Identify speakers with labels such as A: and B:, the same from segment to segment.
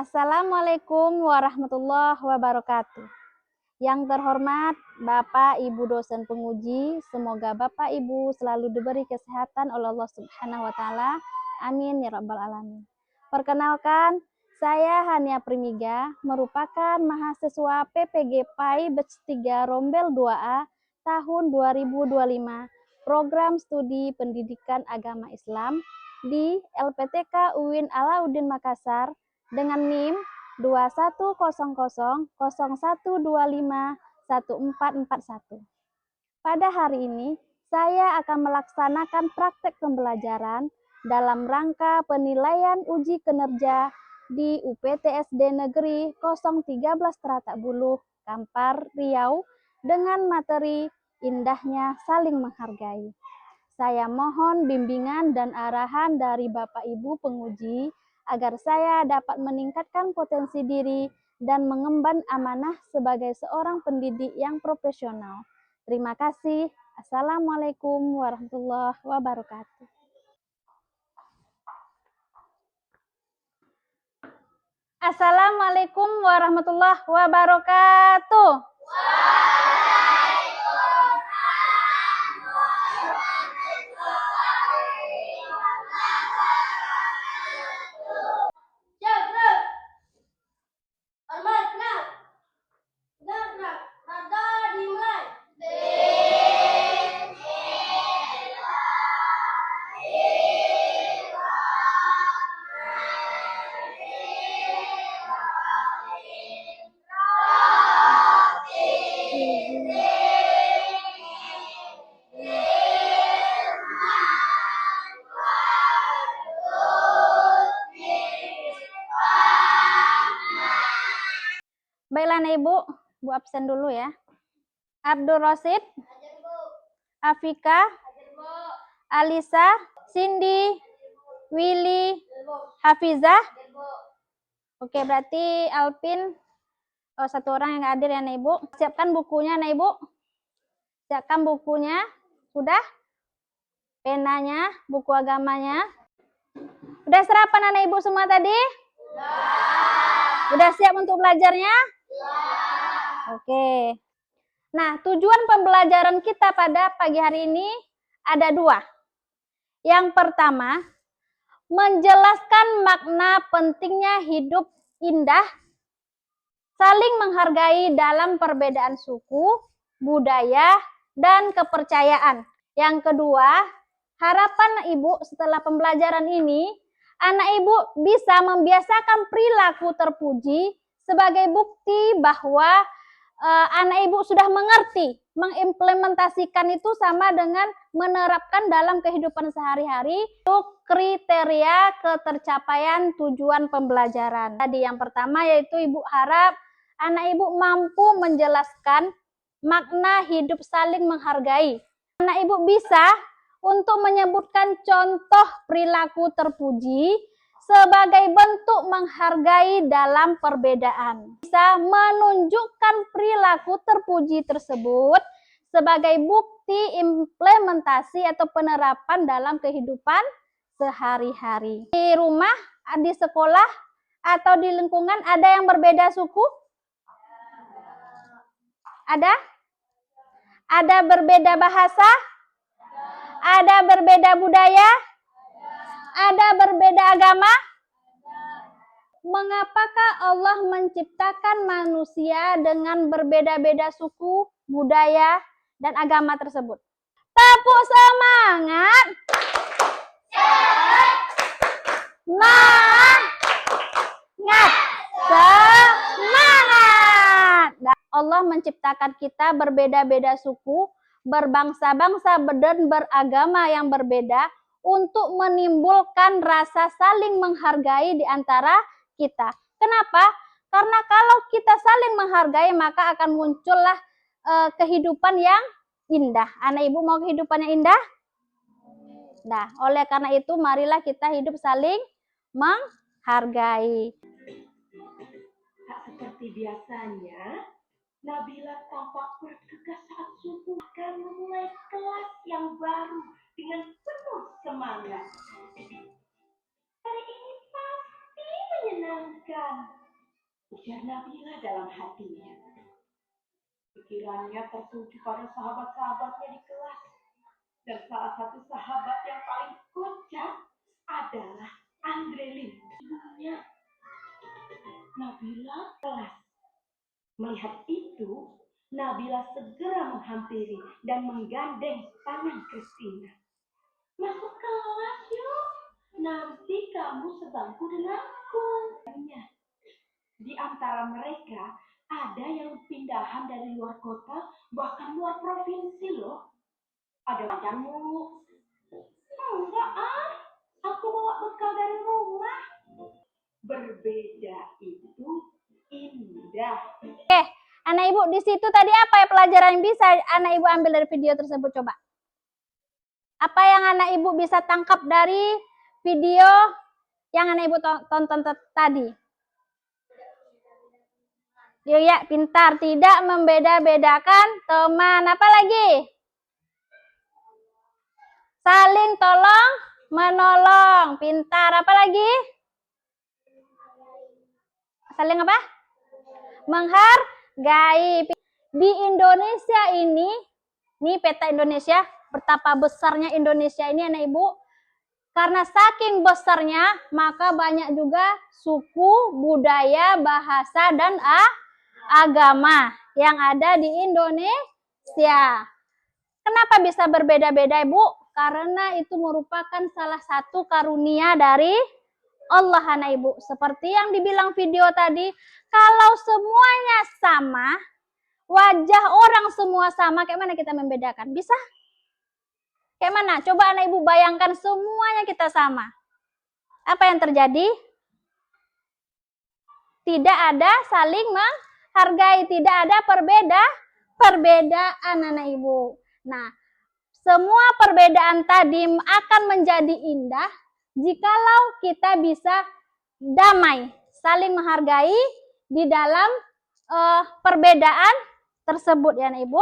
A: Assalamualaikum warahmatullahi wabarakatuh. Yang terhormat Bapak Ibu dosen penguji, semoga Bapak Ibu selalu diberi kesehatan oleh Allah Subhanahu wa taala. Amin ya rabbal alamin. Perkenalkan, saya Hania Primiga, merupakan mahasiswa PPG PAI Batch 3 Rombel 2A tahun 2025, program studi pendidikan agama Islam di LPTK UIN Alauddin Makassar dengan NIM 210001251441. Pada hari ini, saya akan melaksanakan praktek pembelajaran dalam rangka penilaian uji kinerja di UPTSD Negeri 013 Teratak Buluh, Kampar, Riau dengan materi indahnya saling menghargai. Saya mohon bimbingan dan arahan dari Bapak Ibu penguji agar saya dapat meningkatkan potensi diri dan mengemban amanah sebagai seorang pendidik yang profesional. Terima kasih. Assalamualaikum warahmatullahi wabarakatuh. Assalamualaikum warahmatullahi wabarakatuh. Baiklah Ibu, Bu absen dulu ya. Abdul Rosid, Afika, Alisa, Cindy, Willy, Hafizah. Oke, berarti Alpin satu orang yang hadir ya Ibu. Siapkan bukunya Ibu. Siapkan bukunya. Sudah? Penanya, buku agamanya. Udah serapan anak Ibu semua tadi? Udah siap untuk belajarnya? Oke. Nah, tujuan pembelajaran kita pada pagi hari ini ada dua. Yang pertama, menjelaskan makna pentingnya hidup indah, saling menghargai dalam perbedaan suku, budaya, dan kepercayaan. Yang kedua, harapan Ibu setelah pembelajaran ini, anak Ibu bisa membiasakan perilaku terpuji sebagai bukti bahwa anak Ibu sudah mengerti, mengimplementasikan itu sama dengan menerapkan dalam kehidupan sehari-hari untuk kriteria ketercapaian tujuan pembelajaran. Tadi yang pertama yaitu Ibu harap anak Ibu mampu menjelaskan makna hidup saling menghargai. Anak Ibu bisa untuk menyebutkan contoh perilaku terpuji sebagai bentuk menghargai dalam perbedaan. Bisa menunjukkan perilaku terpuji tersebut sebagai bukti implementasi atau penerapan dalam kehidupan sehari-hari. Di rumah, di sekolah, atau di lingkungan ada yang berbeda suku? Ada? Ada berbeda bahasa? Ada berbeda budaya? Ada berbeda agama? Mengapakah Allah menciptakan manusia dengan berbeda-beda suku, budaya, dan agama tersebut? Tepuk semangat! Semangat! Semangat! Allah menciptakan kita berbeda-beda suku, berbangsa-bangsa, dan beragama yang berbeda untuk menimbulkan rasa saling menghargai di antara kita. Kenapa? Karena kalau kita saling menghargai maka akan muncullah kehidupan yang indah. Anak Ibu mau kehidupan yang indah? Nah, oleh karena itu marilah kita hidup saling menghargai.
B: Tak seperti biasanya, Nabila tampak bergegas saat subuh akan memulai kelas yang baru dengan penuh semangat. Hari ini pasti menyenangkan, ujar Nabila dalam hatinya. Pikirannya tertuju pada sahabat-sahabatnya di kelas. Dan salah satu sahabat yang paling kocak adalah Andrelin. Ibunya Nabila kelas. Melihat itu, Nabila segera menghampiri dan menggandeng tangan Christina. Masuk kelas yuk, nanti kamu sebangku denganku. Di antara mereka ada yang pindahan dari luar kota, bahkan luar provinsi loh. Ada pacarmu? Enggak aku bawa bekal dari rumah. Berbeda itu indah.
A: Anak ibu di situ tadi apa ya pelajaran yang bisa anak ibu ambil dari video tersebut, coba? Apa yang anak ibu bisa tangkap dari video yang anak ibu tonton tadi? Ya, pintar, tidak membeda-bedakan teman. Apa lagi? Saling tolong menolong. Pintar. Apa lagi? Saling apa? Menghargai. Di Indonesia ini peta Indonesia, betapa besarnya Indonesia ini anak ibu. Karena saking besarnya, maka banyak juga suku, budaya, bahasa, dan agama yang ada di Indonesia. Kenapa bisa berbeda-beda, Ibu? Karena itu merupakan salah satu karunia dari Allah, anak ibu. Seperti yang dibilang video tadi, kalau semuanya sama, wajah orang semua sama, kayak mana kita membedakan? Bisa? Kayak mana? Coba anak ibu bayangkan semuanya kita sama. Apa yang terjadi? Tidak ada saling menghargai, tidak ada perbedaan anak ibu. Nah, semua perbedaan tadi akan menjadi indah jikalau kita bisa damai, saling menghargai di dalam perbedaan tersebut ya anak ibu.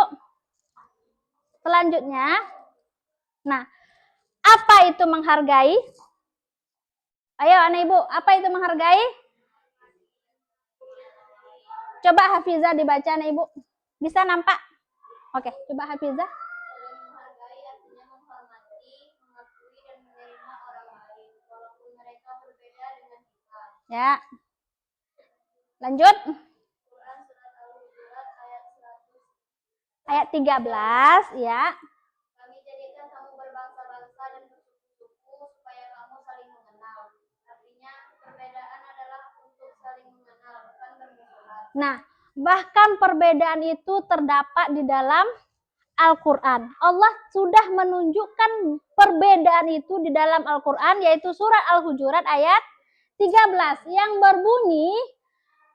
A: Selanjutnya, nah, apa itu menghargai? Ayo anak ibu, apa itu menghargai? Coba Hafizah dibaca anak ibu. Bisa nampak? Oke, coba Hafizah.
C: Menghargai artinya menghormati, mengakui dan menerima orang lain, walaupun mereka berbeda dengan kita.
A: Ya. Lanjut.
C: Quran Surat Al-Hujurat ayat 100.
A: Ayat 13, ya.
C: Kami jadikan kamu berbangsa-bangsa dan bersuku-suku supaya kamu saling mengenal. Artinya perbedaan adalah untuk saling mengenal, bukan bermusuhan.
A: Nah, bahkan perbedaan itu terdapat di dalam Al-Quran. Allah sudah menunjukkan perbedaan itu di dalam Al-Quran, yaitu surat Al-Hujurat ayat 13 yang berbunyi,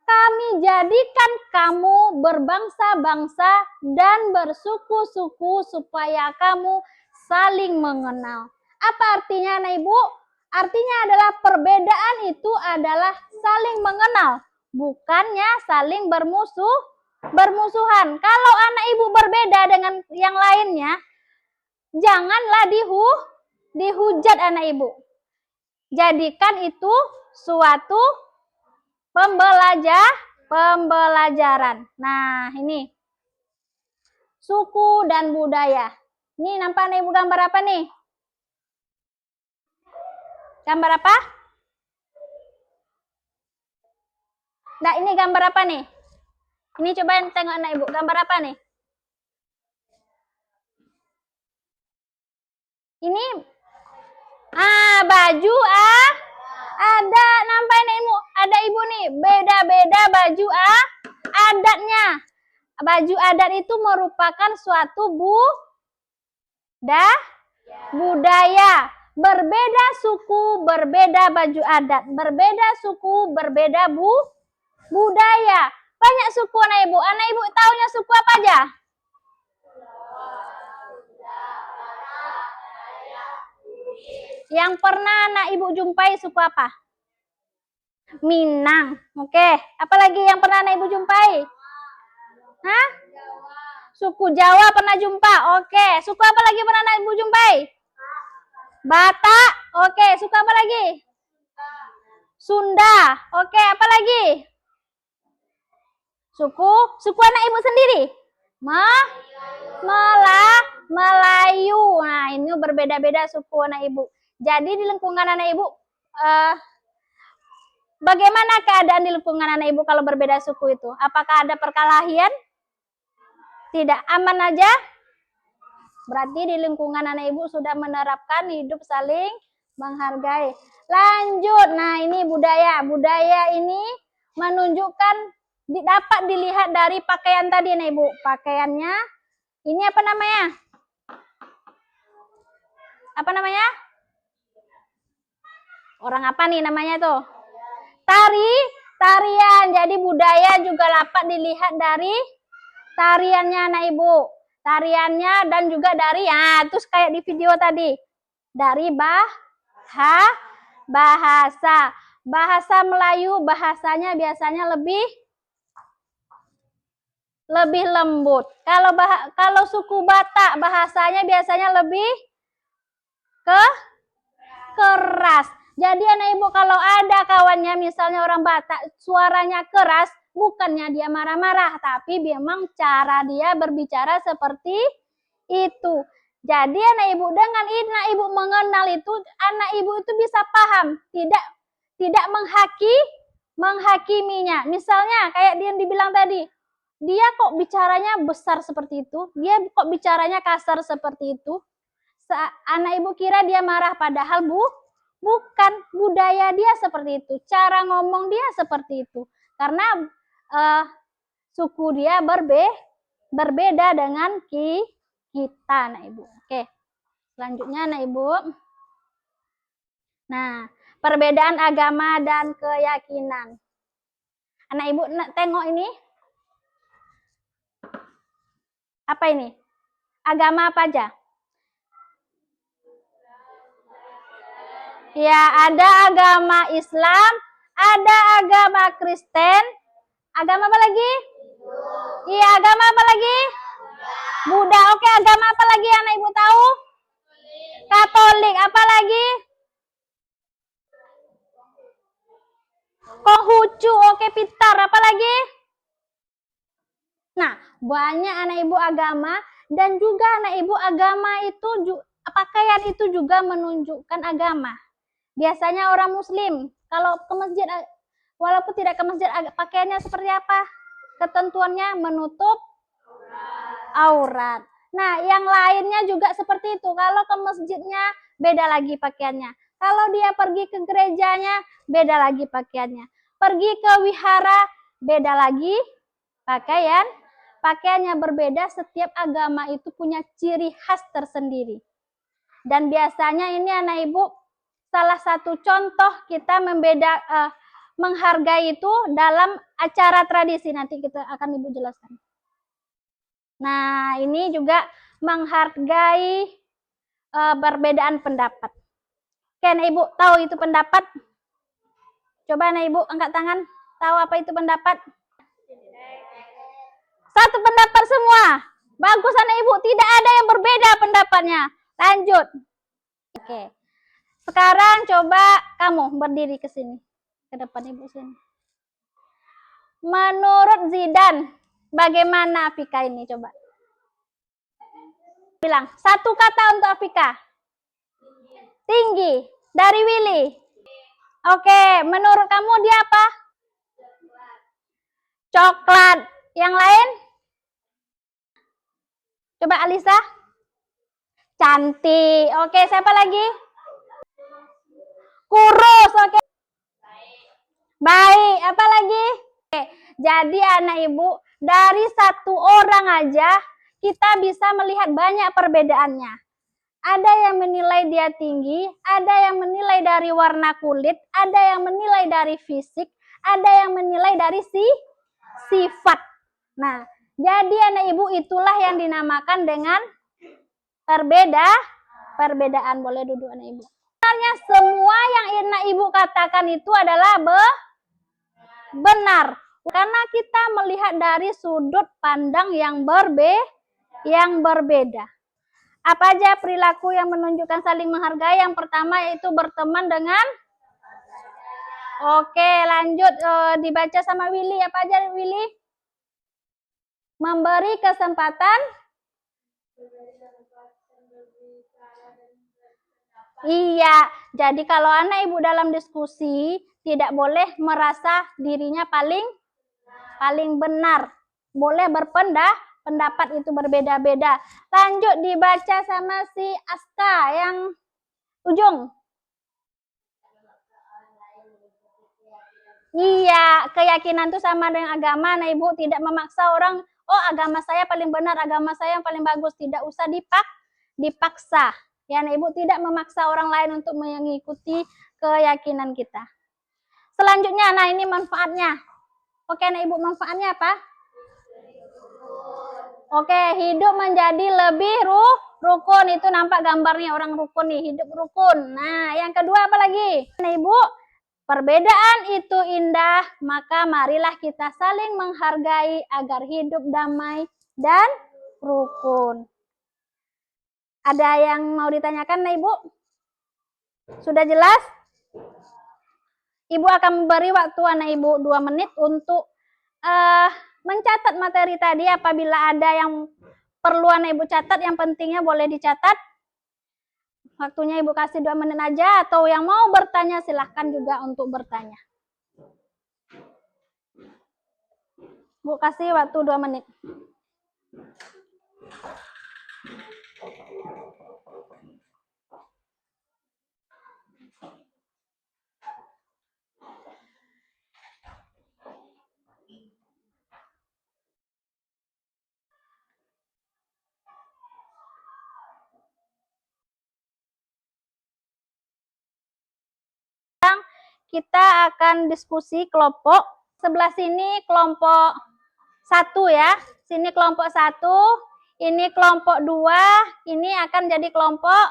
A: kami jadikan kamu berbangsa-bangsa dan bersuku-suku supaya kamu saling mengenal. Apa artinya anak ibu? Artinya adalah perbedaan itu adalah saling mengenal, bukannya saling bermusuhan. Kalau anak ibu berbeda dengan yang lainnya, janganlah dihujat anak ibu. Jadikan itu suatu pembelajaran. Nah, ini suku dan budaya. Ini nampak anak ibu gambar apa nih? Gambar apa? Nah, ini gambar apa nih? Ini coba tengok anak ibu, gambar apa nih? Ini baju ada, nampak anak ibu? Ada ibu nih, beda-beda baju adatnya. Baju adat itu merupakan suatu budaya. Berbeda suku, berbeda baju adat. Berbeda suku, berbeda budaya. Banyak suku anak ibu. Anak ibu taunya suku apa aja? Yang pernah anak ibu jumpai suku apa? Minang. Oke. Apalagi yang pernah anak ibu jumpai? Hah? Suku Jawa pernah jumpa. Oke. Suku apa lagi pernah anak ibu jumpai? Batak. Oke. Suku apa lagi? Sunda. Oke, apa lagi? Suku anak ibu sendiri. Melayu. Nah, ini berbeda-beda suku anak ibu. Jadi di lingkungan anak ibu, bagaimana keadaan di lingkungan anak ibu kalau berbeda suku itu? Apakah ada perkelahian? Tidak, aman aja? Berarti di lingkungan anak ibu sudah menerapkan hidup saling menghargai. Lanjut, nah ini budaya. Budaya ini menunjukkan dapat dilihat dari pakaian tadi anak ibu. Pakaiannya, ini apa namanya? Apa namanya? Orang apa nih namanya tuh? Tarian. Jadi budaya juga dapat dilihat dari tariannya anak ibu. Tariannya dan juga dari, terus kayak di video tadi. Dari bahasa. Bahasa Melayu, bahasanya biasanya lebih lembut. Kalau suku Batak, bahasanya biasanya lebih keras. Jadi anak ibu kalau ada kawannya misalnya orang Batak suaranya keras, bukannya dia marah-marah, tapi memang cara dia berbicara seperti itu. Jadi anak ibu dengan anak ibu mengenal itu, anak ibu itu bisa paham, tidak menghakiminya. Misalnya kayak dia yang dibilang tadi, dia kok bicaranya besar seperti itu, dia kok bicaranya kasar seperti itu. Anak ibu kira dia marah, padahal bukan, budaya dia seperti itu, cara ngomong dia seperti itu, karena suku dia berbeda dengan kita anak ibu. Oke, selanjutnya anak ibu, nah perbedaan agama dan keyakinan. Anak ibu tengok ini, apa ini? Agama apa aja? Ya, ada agama Islam, ada agama Kristen, agama apa lagi? Iya, agama apa lagi? Buddha. Oke, agama apa lagi yang anak ibu tahu? Katolik. Apa lagi? Konghucu. Oke, Pitar. Apa lagi? Nah, banyak anak ibu agama, dan juga anak ibu agama itu, pakaian itu juga menunjukkan agama. Biasanya orang muslim kalau ke masjid, walaupun tidak ke masjid, pakaiannya seperti apa? Ketentuannya menutup aurat. Nah, yang lainnya juga seperti itu. Kalau ke masjidnya beda lagi pakaiannya. Kalau dia pergi ke gerejanya beda lagi pakaiannya. Pergi ke wihara beda lagi pakaiannya berbeda. Setiap agama itu punya ciri khas tersendiri. Dan biasanya ini anak ibu, salah satu contoh kita menghargai itu dalam acara tradisi. Nanti kita akan ibu jelaskan. Nah, ini juga menghargai perbedaan pendapat. Oke, anak ibu tahu itu pendapat? Coba anak ibu angkat tangan. Tahu apa itu pendapat? Satu pendapat semua. Bagus anak ibu, tidak ada yang berbeda pendapatnya. Lanjut. Oke. Sekarang coba kamu berdiri ke sini, ke depan ibu sini. Menurut Zidan, bagaimana Afika ini coba? Bilang satu kata untuk Afika. Tinggi. Dari Willy. Oke, menurut kamu dia apa? Coklat. Yang lain? Coba Alisa. Cantik. Oke, siapa lagi? Kurus. Oke. Baik. Apa lagi? Oke. Jadi anak ibu, dari satu orang aja kita bisa melihat banyak perbedaannya. Ada yang menilai dia tinggi, ada yang menilai dari warna kulit, ada yang menilai dari fisik, ada yang menilai dari sifat. Nah, jadi anak ibu itulah yang dinamakan dengan perbedaan. Boleh duduk anak ibu. Sebenarnya semua yang anak ibu katakan itu adalah benar. Karena kita melihat dari sudut pandang yang berbeda. Apa aja perilaku yang menunjukkan saling menghargai? Yang pertama yaitu berteman dengan Oke, lanjut dibaca sama Willy. Apa aja Willy? Memberi kesempatan. Iya, jadi kalau anak ibu dalam diskusi tidak boleh merasa dirinya paling benar. Boleh pendapat itu berbeda-beda. Lanjut dibaca sama si Aska yang ujung. Iya, keyakinan itu sama dengan agama. Nah, ibu tidak memaksa orang, oh agama saya paling benar, agama saya yang paling bagus. Tidak usah dipaksa. Ya, nah, ibu tidak memaksa orang lain untuk mengikuti keyakinan kita. Selanjutnya, nah ini manfaatnya. Oke, nah ibu manfaatnya apa? Oke, hidup menjadi lebih rukun. Itu nampak gambarnya orang rukun nih, hidup rukun. Nah, yang kedua apa lagi? Nah, ibu, perbedaan itu indah, maka marilah kita saling menghargai agar hidup damai dan rukun. Ada yang mau ditanyakan, nah ibu? Sudah jelas? Ibu akan memberi waktu anak ibu 2 menit untuk mencatat materi tadi. Apabila ada yang perlu anak ibu catat, yang pentingnya boleh dicatat. Waktunya ibu kasih 2 menit aja, atau yang mau bertanya silahkan juga untuk bertanya. Bu kasih waktu 2 menit. Kita akan diskusi kelompok. Sebelah sini kelompok 1 ya. Sini kelompok 1, ini kelompok 2, ini akan jadi kelompok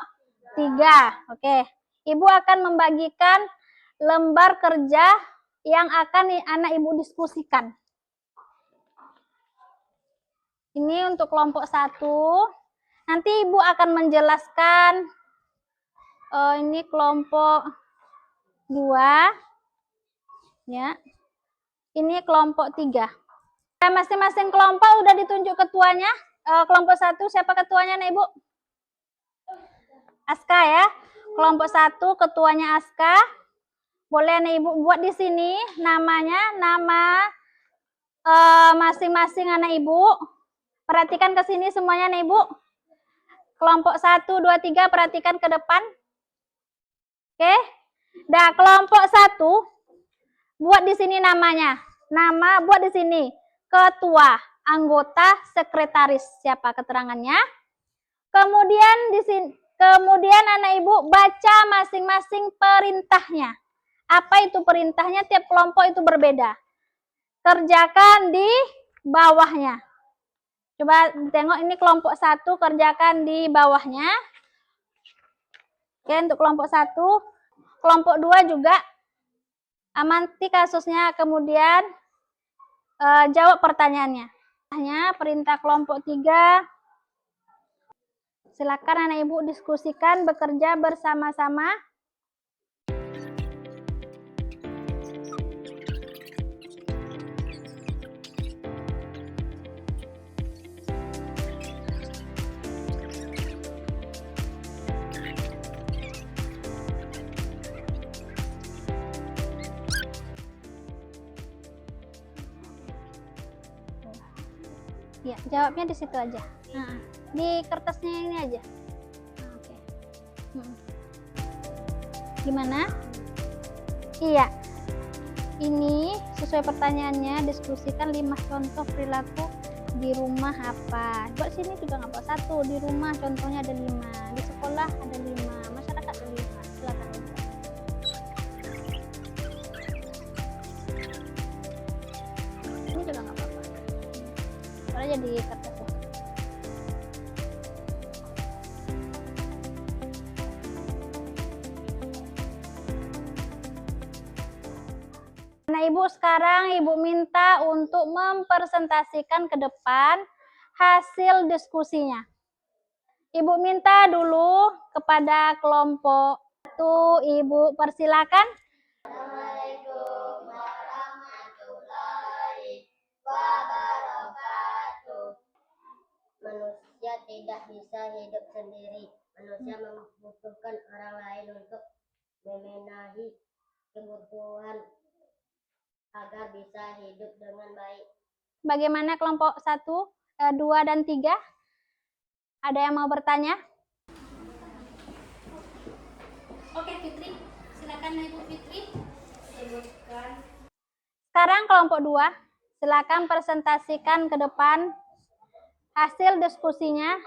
A: 3. Oke. Ibu akan membagikan lembar kerja yang akan anak ibu diskusikan. Ini untuk kelompok 1. Nanti ibu akan menjelaskan ini kelompok 2 ya. Ini kelompok 3. Masing-masing kelompok udah ditunjuk ketuanya. Kelompok 1 siapa ketuanya nih ibu? Aska ya. Kelompok 1 ketuanya Aska. Boleh nih ibu buat di sini namanya, nama masing-masing anak ibu. Perhatikan ke sini semuanya nih ibu. Kelompok 1, 2, 3 perhatikan ke depan. Oke. Nah, kelompok 1 buat di sini namanya. Nama buat di sini. Ketua, anggota, sekretaris. Siapa keterangannya? Kemudian di sini, kemudian anak ibu baca masing-masing perintahnya. Apa itu perintahnya? Tiap kelompok itu berbeda. Kerjakan di bawahnya. Coba tengok ini kelompok 1 kerjakan di bawahnya. Oke, untuk kelompok 1. Kelompok 2 juga amati kasusnya, kemudian jawab pertanyaannya. Perintah kelompok 3. Silakan anak ibu diskusikan, bekerja bersama-sama. Ya, jawabnya di situ aja. Nah, di kertasnya ini aja. Nah, oke. Gimana? Iya. Ini sesuai pertanyaannya, diskusikan 5 contoh perilaku di rumah apa. Buat sini juga nggak buat 1. Di rumah contohnya ada 5. Di sekolah ada 5. Masyarakat ada 5. Silakan. Ini juga nggak apa-apa. Aja di kertas. Nah ibu, sekarang ibu minta untuk mempresentasikan ke depan hasil diskusinya. Ibu minta dulu kepada kelompok 1, ibu persilakan.
C: Assalamualaikum. tidak bisa hidup sendiri. Manusia membutuhkan orang lain untuk memenuhi kebutuhan agar bisa hidup dengan baik.
A: Bagaimana kelompok 1, 2, dan 3? Ada yang mau bertanya?
C: Oke Fitri, silakan Ibu Fitri sebutkan.
A: Sekarang kelompok 2, silakan presentasikan ke depan hasil diskusinya.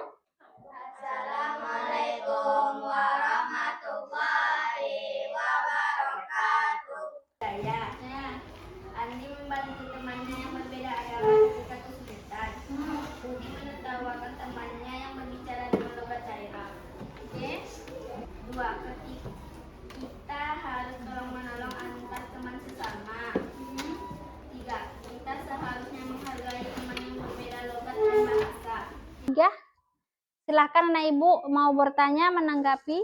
C: Assalamualaikum warahmatullahi wabarakatuh.
D: Ya, Andi membantu temannya yang berbeda agama ketika kesulitan. Budi menertawakan temannya yang berbicara dengan logat daerah. Oke. 2. Kita harus tolong menolong antar teman sesama. 3. Kita seharusnya menghargai teman yang berbeda logat dan bahasa.
A: 3. Silakan anak ibu mau bertanya menanggapi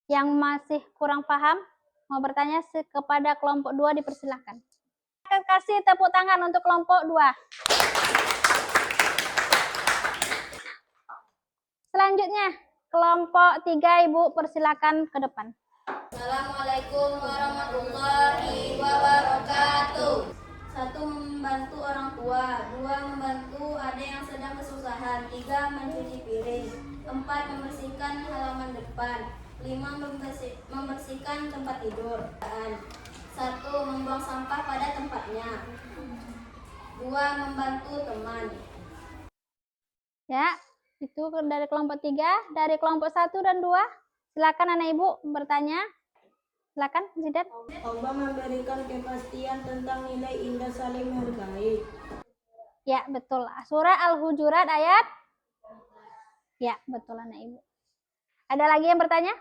A: yang masih kurang paham, mau bertanya kepada kelompok 2 dipersilahkan. Akan kasih tepuk tangan untuk kelompok 2. Selanjutnya kelompok 3 ibu persilakan ke depan.
C: Assalamualaikum warahmatullahi wabarakatuh. 1. Membantu orang tua. 2. Membantu adik yang sedang kesusahan. 3. Mencuci piring. 4. Membersihkan halaman depan. 5. Membersihkan tempat tidur. 1. Membuang sampah pada tempatnya. 2. Membantu teman.
A: Ya, itu dari kelompok 3. Dari kelompok 1 dan 2, silakan anak ibu bertanya. Silakan, Zidan.
D: Allah memberikan kepastian tentang nilai indah saling menghargai.
A: Ya, betul. Surah Al-Hujurat ayat. Ya, betul anak ibu. Ada lagi yang bertanya?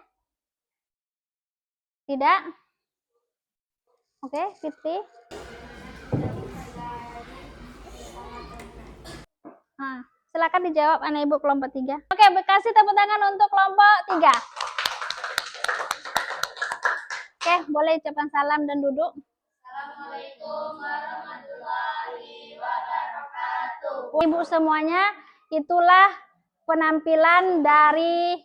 A: Tidak? Oke, Fitri. Nah, silakan dijawab anak ibu kelompok 3. Oke, kasih tepuk tangan untuk kelompok 3. Oke, boleh ucapkan salam dan duduk.
C: Assalamualaikum warahmatullahi wabarakatuh.
A: Ibu semuanya, itulah penampilan dari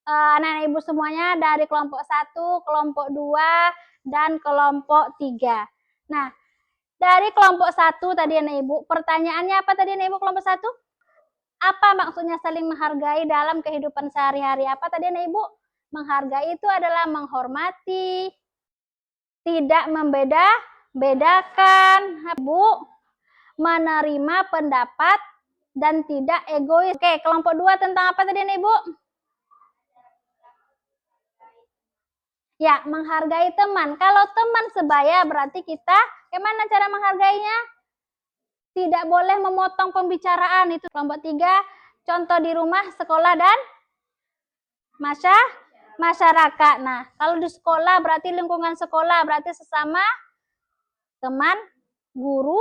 A: anak-anak ibu semuanya dari kelompok 1, kelompok 2, dan kelompok 3. Nah, dari kelompok 1 tadi anak ibu, pertanyaannya apa tadi anak ibu kelompok 1? Apa maksudnya saling menghargai dalam kehidupan sehari-hari? Apa tadi anak ibu? Menghargai itu adalah menghormati, tidak membeda-bedakan. Ibu menerima pendapat dan tidak egois. Oke, kelompok 2 tentang apa tadi anak ibu? Ya, menghargai teman. Kalau teman sebaya berarti kita gimana cara menghargainya? Tidak boleh memotong pembicaraan. Itu kelompok 3, contoh di rumah, sekolah, dan masyarakat. Nah, kalau di sekolah berarti lingkungan sekolah, berarti sesama teman, guru,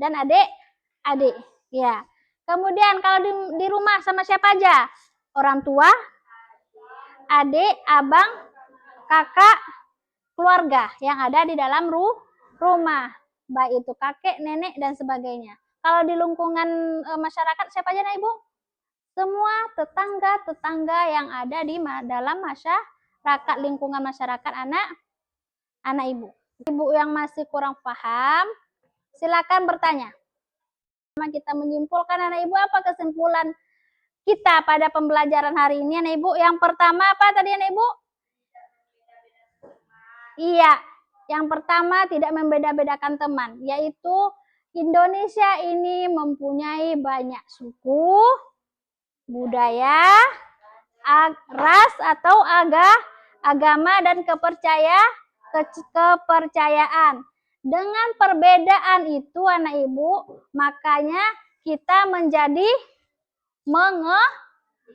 A: dan adik-adik. Ya. Kemudian kalau di rumah sama siapa aja? Orang tua, adik, abang, kakak, keluarga yang ada di dalam rumah. Baik itu kakek, nenek, dan sebagainya. Kalau di lingkungan masyarakat siapa aja, Ibu? Semua tetangga-tetangga yang ada di dalam masyarakat, lingkungan masyarakat anak ibu. Ibu yang masih kurang paham, silakan bertanya. Kita menyimpulkan anak ibu, apa kesimpulan kita pada pembelajaran hari ini anak ibu? Yang pertama apa tadi anak ibu? Iya, yang pertama tidak membeda-bedakan teman, yaitu Indonesia ini mempunyai banyak suku, budaya, ras atau agama, dan kepercayaan. Dengan perbedaan itu anak ibu, makanya kita menjadi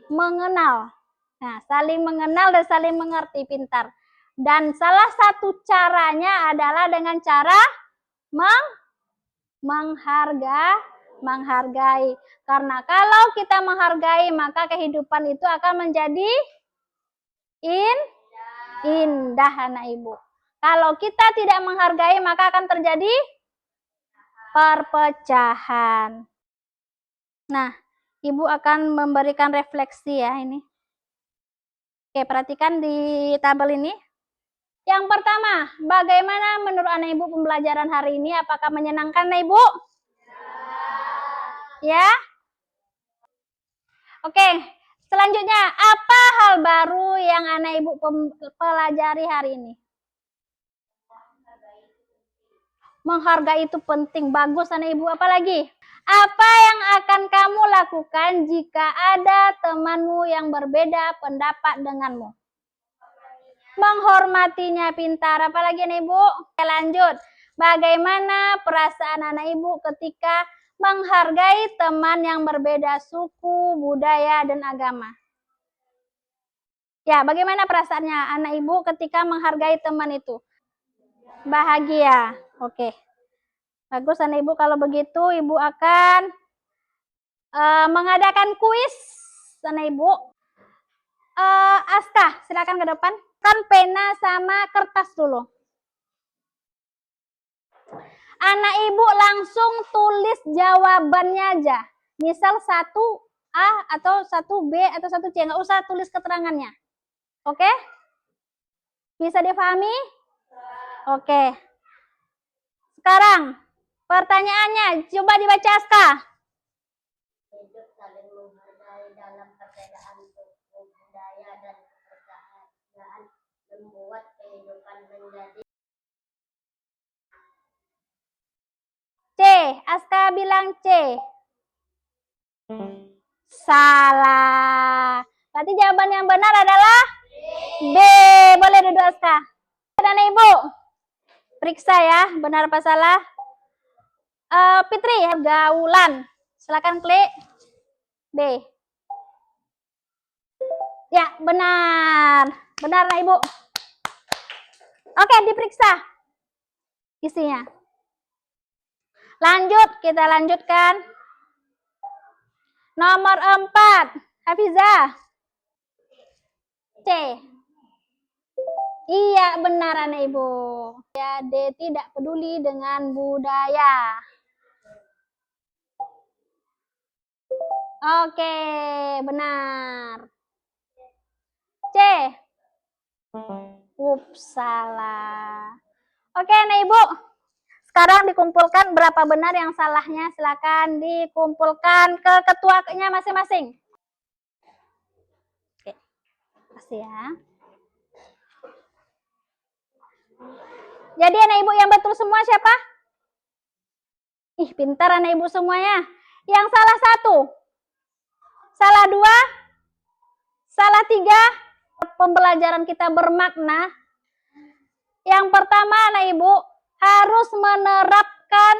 A: mengenal. Nah, saling mengenal dan saling mengerti, pintar. Dan salah satu caranya adalah dengan cara menghargai. Karena kalau kita menghargai, maka kehidupan itu akan menjadi indah anak ibu. Kalau kita tidak menghargai, maka akan terjadi perpecahan. Nah, Ibu akan memberikan refleksi ya ini. Oke, perhatikan di tabel ini. Yang pertama, bagaimana menurut anak ibu pembelajaran hari ini? Apakah menyenangkan anak ibu? Ya? Oke, selanjutnya, apa hal baru yang anak ibu pelajari hari ini? Menghargai itu penting, bagus anak ibu. Apa lagi? Apa yang akan kamu lakukan jika ada temanmu yang berbeda pendapat denganmu? Menghormatinya, pintar. Apalagi anak ibu? Oke, lanjut. Bagaimana perasaan anak ibu ketika menghargai teman yang berbeda suku, budaya, dan agama? Ya, bagaimana perasaannya anak ibu ketika menghargai teman itu? Bahagia. Oke. Bagus anak ibu, kalau begitu ibu akan mengadakan kuis anak ibu. Aska, silakan ke depan. Kan pena sama kertas dulu. Anak ibu langsung tulis jawabannya aja. Misal 1A atau 1B atau 1C. Nggak usah tulis keterangannya. Oke? Bisa dipahami? Oke. Sekarang, pertanyaannya. Coba dibaca Aska.
C: Hidup saling menghargai dalam perbedaan suku, budaya, dan kepercayaan membuat kehidupan menjadi.
A: C. Aska bilang C. Salah. Berarti jawaban yang benar adalah B. Boleh duduk Aska. Dan ibu, periksa ya, benar apa salah. Fitri, pergaulan. Silakan klik B. Ya, benar. Benar nah ibu. Oke, diperiksa isinya. Lanjut, kita lanjutkan. Nomor 4, Hafizah. C. Iya, benar anak ibu. Ya, D tidak peduli dengan budaya. Oke, benar. C. Salah. Oke, anak ibu. Sekarang dikumpulkan berapa benar yang salahnya. Silakan dikumpulkan ke ketuanya masing-masing. Oke, kasih ya. Jadi anak ibu yang betul semua siapa? Ih, pintar anak ibu semuanya. Yang salah 1, salah 2, salah 3. Pembelajaran kita bermakna. Yang pertama anak ibu harus menerapkan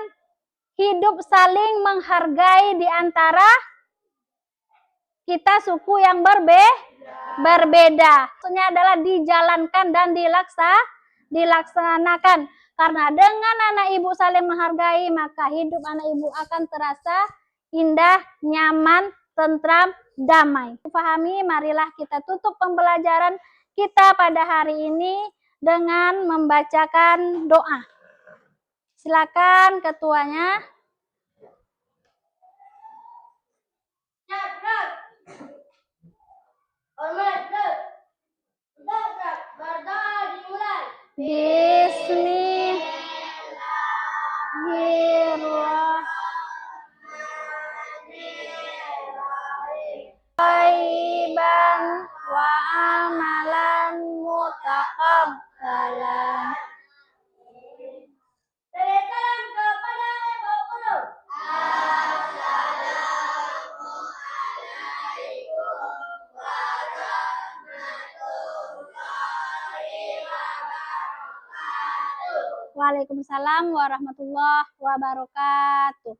A: hidup saling menghargai di antara kita suku yang berbeda. Maksudnya adalah dijalankan dan dilaksanakan. Karena dengan anak ibu saling menghargai, maka hidup anak ibu akan terasa indah, nyaman, tentram, damai. Pahami, marilah kita tutup pembelajaran kita pada hari ini dengan membacakan doa. Silakan ketuanya. Bismillahirrahmanirrahim. Thayyiban wa amalan mutaqabbalan.
C: Salam kepada Ibu Guru.
A: Waalaikumsalam warahmatullahi wabarakatuh.